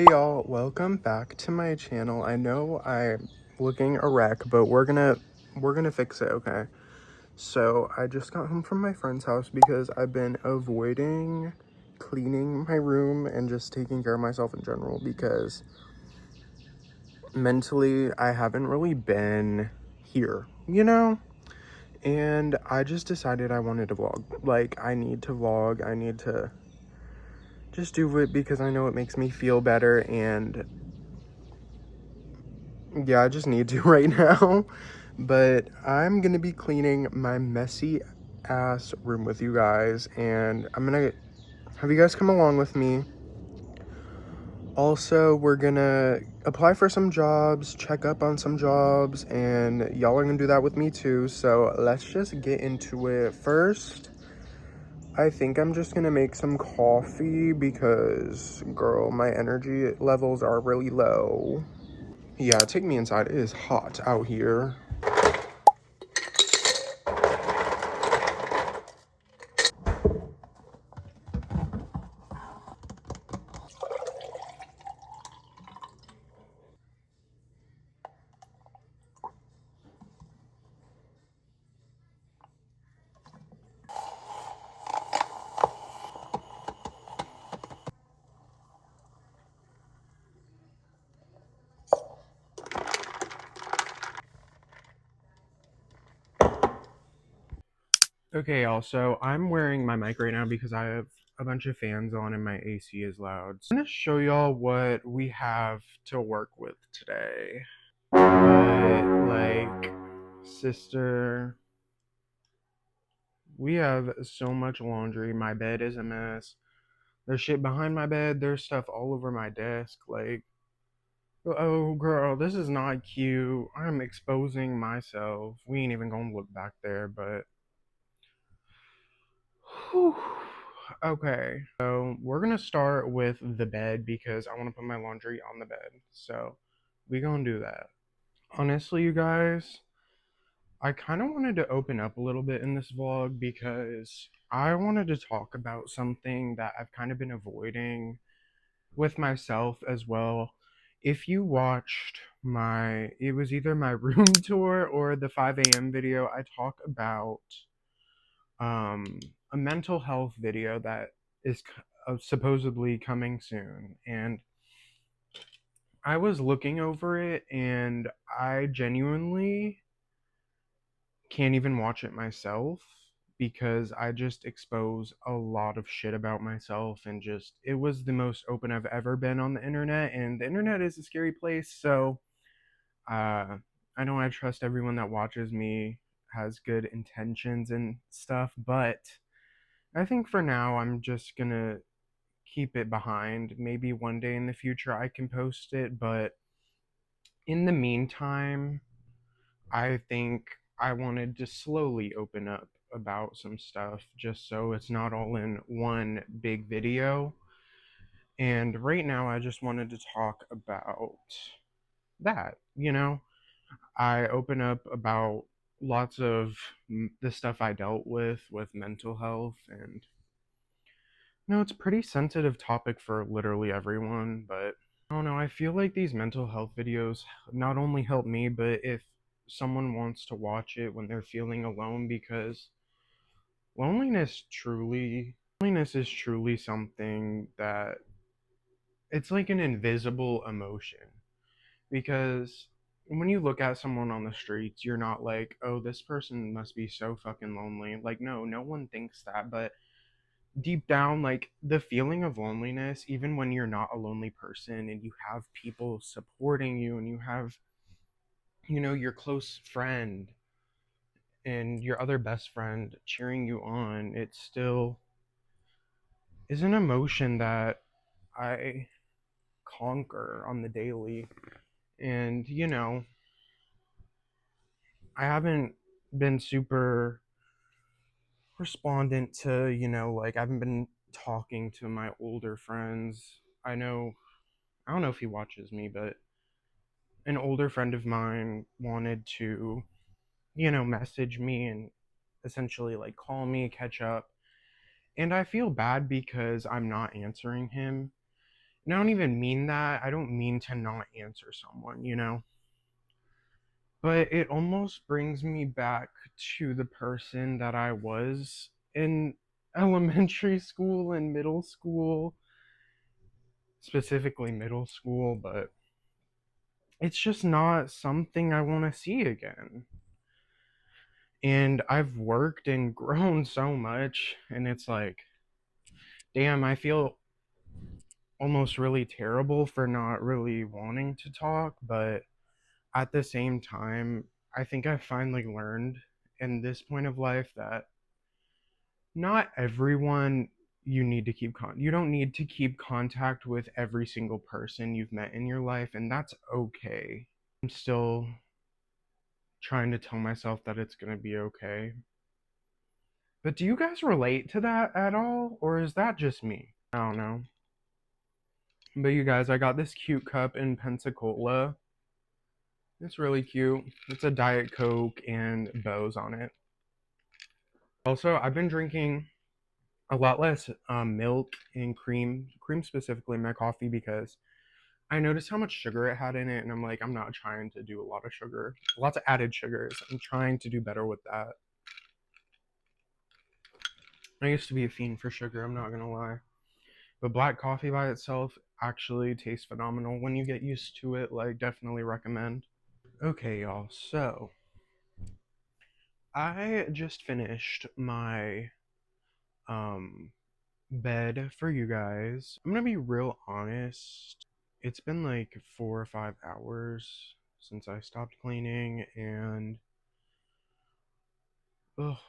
Hey y'all, welcome back to my channel. I know I'm looking a wreck, but we're gonna fix it, okay? So I just got home from my friend's house because I've been avoiding cleaning my room and just taking care of myself in general because mentally I haven't really been here, you know? And I just decided I wanted to vlog. Like, I need to vlog. I need to just do it because I know it makes me feel better, and yeah, I just need to right now. But I'm gonna be cleaning my messy ass room with you guys, and I'm gonna have you guys come along with me. Also, we're gonna apply for some jobs, check up on some jobs, and y'all are gonna do that with me too. So let's just get into it. First, I think I'm just gonna make some coffee because, girl, my energy levels are really low. Yeah, take me inside. It is hot out here. Okay, also, I'm wearing my mic right now because I have a bunch of fans on and my AC is loud. So I'm gonna show y'all what we have to work with today. But, like, sister, we have so much laundry. My bed is a mess. There's shit behind my bed. There's stuff all over my desk. Like, oh, girl, this is not cute. I'm exposing myself. We ain't even gonna look back there, but whew. Okay, so we're gonna start with the bed because I want to put my laundry on the bed. So we gonna do that. Honestly, you guys, I kind of wanted to open up a little bit in this vlog because I wanted to talk about something that I've kind of been avoiding with myself as well. If you watched it was either my room tour or the 5 a.m. video, I talk about um, a mental health video that is supposedly coming soon. And I was looking over it and I genuinely can't even watch it myself because I just expose a lot of shit about myself, and just it was the most open I've ever been on the internet, and the internet is a scary place. So I know I trust everyone that watches me has good intentions and stuff, but I think for now I'm just gonna keep it behind. Maybe one day in the future I can post it, but in the meantime, I think I wanted to slowly open up about some stuff just so it's not all in one big video. And right now, I just wanted to talk about that. I open up about lots of the stuff I dealt with mental health, and it's a pretty sensitive topic for literally everyone, but I don't know, I feel like these mental health videos not only help me, but if someone wants to watch it when they're feeling alone, because loneliness is truly something that it's like an invisible emotion. Because when you look at someone on the streets, you're not like, oh, this person must be so fucking lonely. Like, no one thinks that, but deep down, like, the feeling of loneliness, even when you're not a lonely person and you have people supporting you and you have, your close friend and your other best friend cheering you on, it still is an emotion that I conquer on the daily. And, I haven't been super respondent to, like, I haven't been talking to my older friends. I don't know if he watches me, but an older friend of mine wanted to, message me and essentially like call me, catch up. And I feel bad because I'm not answering him. And I don't even mean that. I don't mean to not answer someone, But it almost brings me back to the person that I was in elementary school and middle school, specifically middle school, but it's just not something I want to see again. And I've worked and grown so much, and it's like, damn, I feel almost really terrible for not really wanting to talk, but at the same time, I think I finally learned in this point of life that not everyone you don't need to keep contact with every single person you've met in your life, and that's okay. I'm still trying to tell myself that it's going to be okay. But do you guys relate to that at all, or is that just me? I don't know. But you guys, I got this cute cup in Pensacola. It's really cute. It's a Diet Coke and bows on it. Also, I've been drinking a lot less milk and cream specifically in my coffee because I noticed how much sugar it had in it, and I'm like, I'm not trying to do a lot of sugar, lots of added sugars. I'm trying to do better with that. I used to be a fiend for sugar, I'm not gonna lie. But black coffee by itself actually tastes phenomenal when you get used to it. Like, definitely recommend. Okay, y'all, so I just finished my um bed for you guys. I'm gonna be real honest. It's been like 4 or 5 hours since I stopped cleaning, and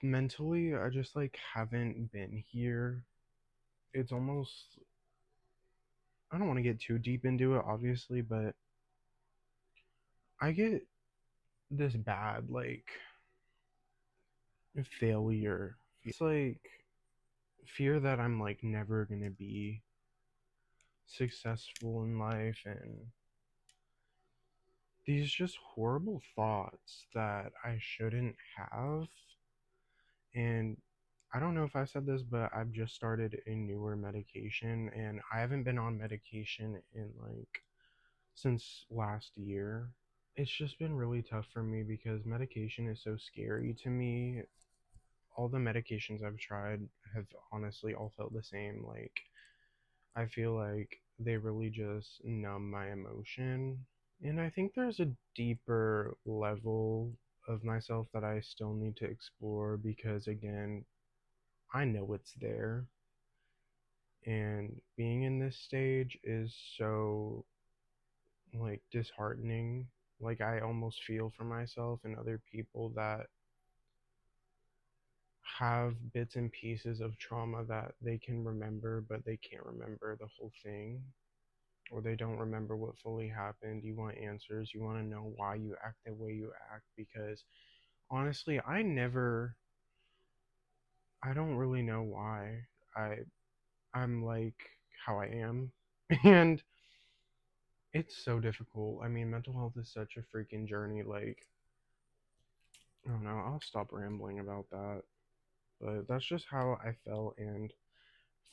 mentally, I just like haven't been here. It's almost, I don't want to get too deep into it, obviously, but I get this bad like failure. It's like fear that I'm like never gonna be successful in life, and these just horrible thoughts that I shouldn't have. And I don't know if I said this, but I've just started a newer medication, and I haven't been on medication in like since last year. It's just been really tough for me because medication is so scary to me. All the medications I've tried have honestly all felt the same. Like, I feel like they really just numb my emotion. And I think there's a deeper level of myself that I still need to explore because, again, I know it's there. And being in this stage is so, like, disheartening. Like, I almost feel for myself and other people that have bits and pieces of trauma that they can remember, but they can't remember the whole thing, or they don't remember what fully happened. You want answers, you want to know why you act the way you act, because honestly, I don't really know why I'm like how I am. And it's so difficult. I mean, mental health is such a freaking journey. Like, I don't know, I'll stop rambling about that. But that's just how I felt, and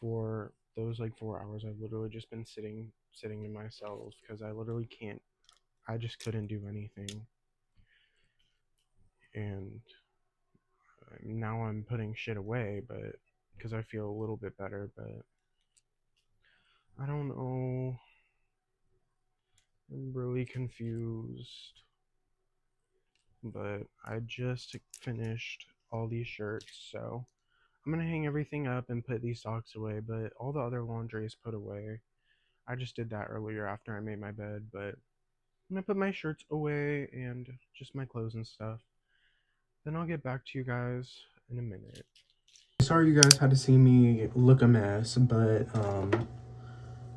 for those like 4 hours I've literally just been sitting in myself because I literally can't, I just couldn't do anything. And now I'm putting shit away, but because I feel a little bit better, but I don't know. I'm really confused. But I just finished all these shirts, so I'm gonna hang everything up and put these socks away, but all the other laundry is put away. I just did that earlier after I made my bed, but I'm gonna put my shirts away and just my clothes and stuff. Then I'll get back to you guys in a minute. Sorry you guys had to see me look a mess, but I'm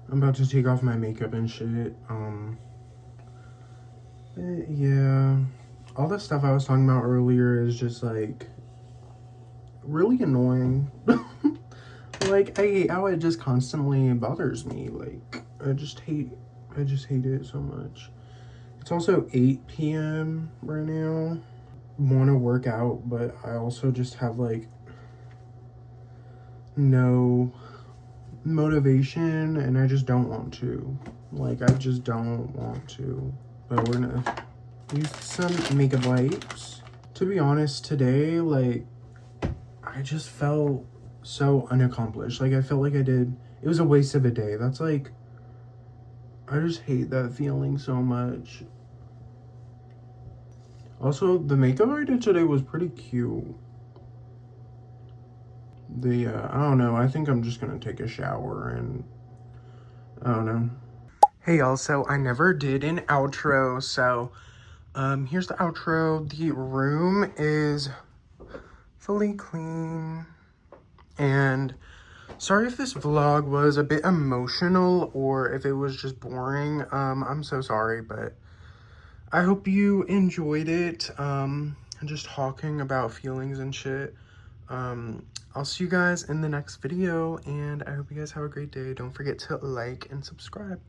about to take off my makeup and shit. Yeah. All the stuff I was talking about earlier is just like really annoying. Like, I hate how it just constantly bothers me. Like, I just hate it so much. It's also 8 p.m. right now. Want to work out, but I also just have like no motivation, and I just don't want to. Like, I just don't want to. But we're gonna use some makeup wipes. To be honest, today, like, I just felt so unaccomplished. Like, I felt like it was a waste of a day. That's like, I just hate that feeling so much. Also, the makeup I did today was pretty cute. I don't know, I think I'm just gonna take a shower and, I don't know. Hey y'all, so I never did an outro, so, here's the outro. The room is fully clean, and sorry if this vlog was a bit emotional or if it was just boring. I'm so sorry, but I hope you enjoyed it. Just talking about feelings and shit. I'll see you guys in the next video, and I hope you guys have a great day. Don't forget to like and subscribe.